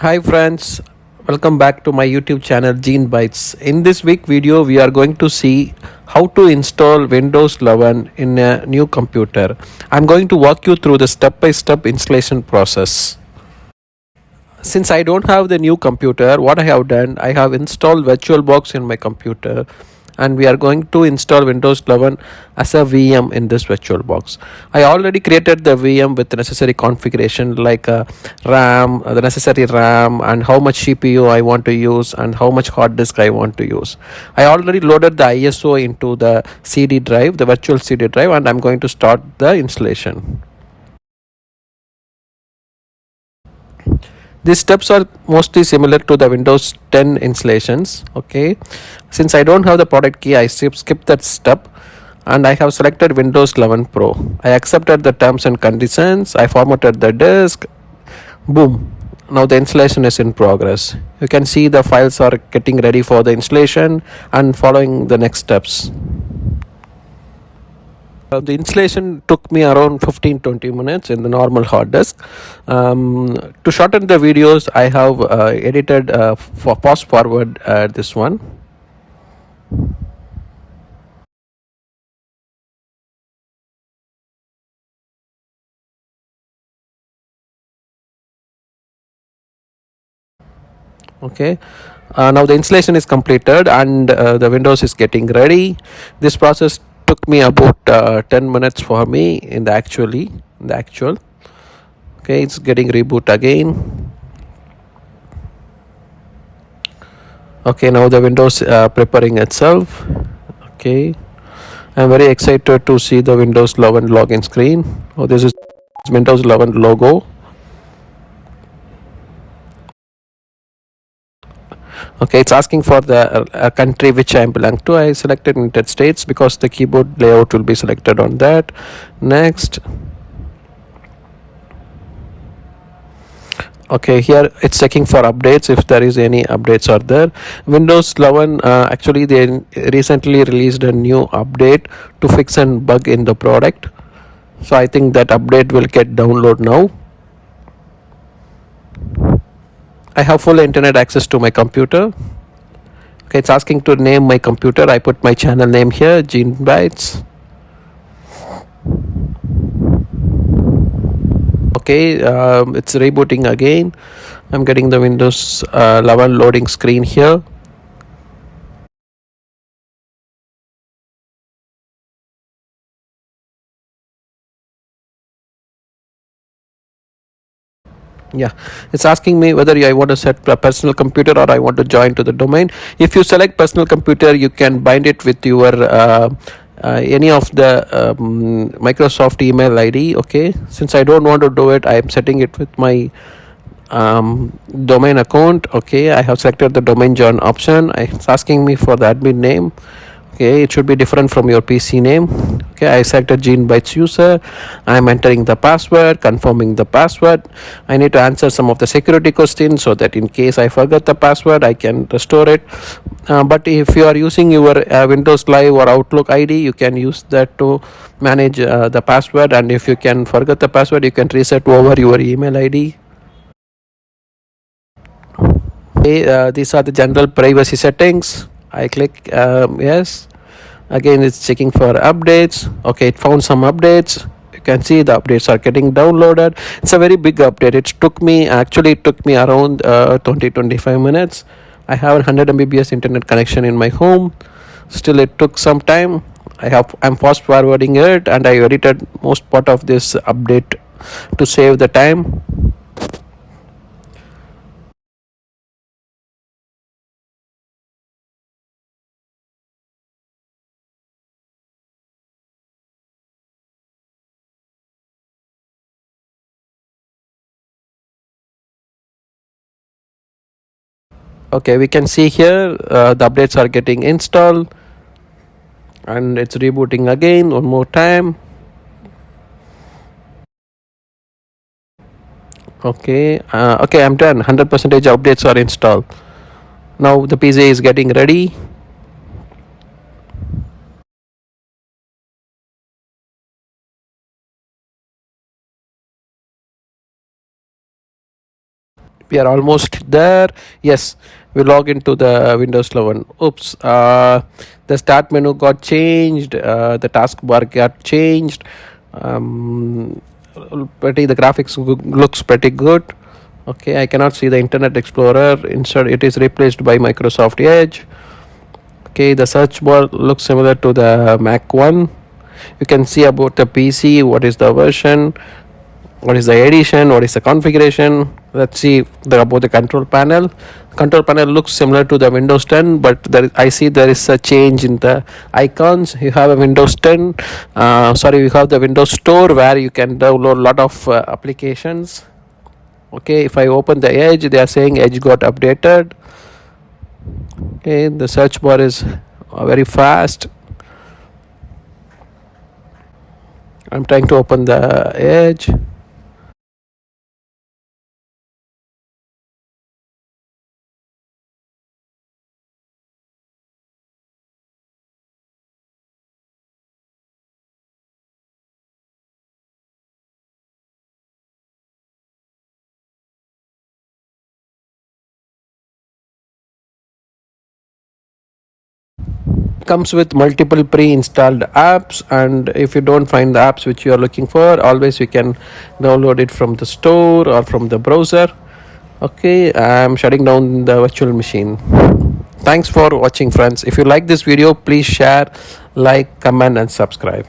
Hi friends, welcome back to my YouTube channel Gene Bytes. In this week video we are going to see how to install Windows 11 in a new computer. I'm going to walk you through the step-by-step installation process. Since I don't have the new computer, what I have done, I have installed VirtualBox in my computer, and we are going to install Windows 11 as a VM in this VirtualBox. I already created the VM with the necessary configuration like RAM, the necessary RAM, and how much CPU I want to use and how much hard disk I want to use. I already loaded the ISO into the CD drive, the virtual CD drive, and I'm going to start the installation. These steps are mostly similar to the Windows 10 installations. Okay, since I don't have the product key, I skip that step and I have selected Windows 11 Pro. I accepted the terms and conditions, I formatted the disk. Boom, now the installation is in progress. You can see the files are getting ready for the installation and following the next steps. The installation took me around 15-20 minutes in the normal hard disk. To shorten the videos, I have edited for fast forward this one. Okay, now the installation is completed and the Windows is getting ready. This process took me about 10 minutes for me in the actual. Okay, it's getting reboot again. Okay, now the Windows preparing itself. Okay, I'm very excited to see the Windows 11 login screen. Oh, this is Windows 11 logo. Okay, it's asking for the country which I belong to. I selected United States because the keyboard layout will be selected on that. Next. Okay, here it's checking for updates if there is any updates are there. Windows 11 actually they recently released a new update to fix a bug in the product, so I think that update will get download now. I have full internet access to my computer. Okay, it's asking to name my computer. I put my channel name here, Gene Bytes. Okay, it's rebooting again. I'm getting the Windows 11 loading screen here. Yeah, it's asking me whether I want to set a personal computer or I want to join to the domain. If you select personal computer, you can bind it with your any of the Microsoft email ID. Okay, since I don't want to do it, I am setting it with my domain account. Okay, I have selected the domain join option. It's asking me for the admin name. Okay, it should be different from your PC name. Okay, I selected Gene Bytes user. I'm entering the password, confirming the password. I need to answer some of the security questions so that in case I forget the password, I can restore it. But if you are using your Windows Live or Outlook ID, you can use that to manage the password. And if you can forget the password, you can reset over your email ID. Okay, these are the general privacy settings. I click yes. Again, it's checking for updates. Okay, it found some updates. You can see the updates are getting downloaded. It's a very big update. It took me around 20-25 minutes. I have a 100 Mbps internet connection in my home. Still, it took some time. I'm fast forwarding it, and I edited most part of this update to save the time. Okay, we can see here the updates are getting installed, and it's rebooting again one more time. Okay, okay, I'm done. 100% updates are installed. Now the PC is getting ready. We are almost there. Yes, we log into the Windows 11. Oops, the start menu got changed, the taskbar got changed. um, the graphics looks pretty good. Okay, I cannot see the Internet Explorer. Instead it is replaced by Microsoft Edge. Okay, the search bar looks similar to the Mac one. You can see about the PC, what is the version, what is the edition, what is the configuration. Let's see about the control panel. Control panel looks similar to the Windows 10, but I see there is a change in the icons. You have a Windows 10, you have the Windows Store where you can download a lot of applications. Okay, if I open the Edge, they are saying Edge got updated. Okay, the search bar is very fast. I'm trying to open the Edge. Comes with multiple pre-installed apps, and if you don't find the apps which you are looking for, always you can download it from the store or from the browser. Okay, I'm shutting down the virtual machine. Thanks for watching, friends. If you like this video, please share, like, comment and subscribe.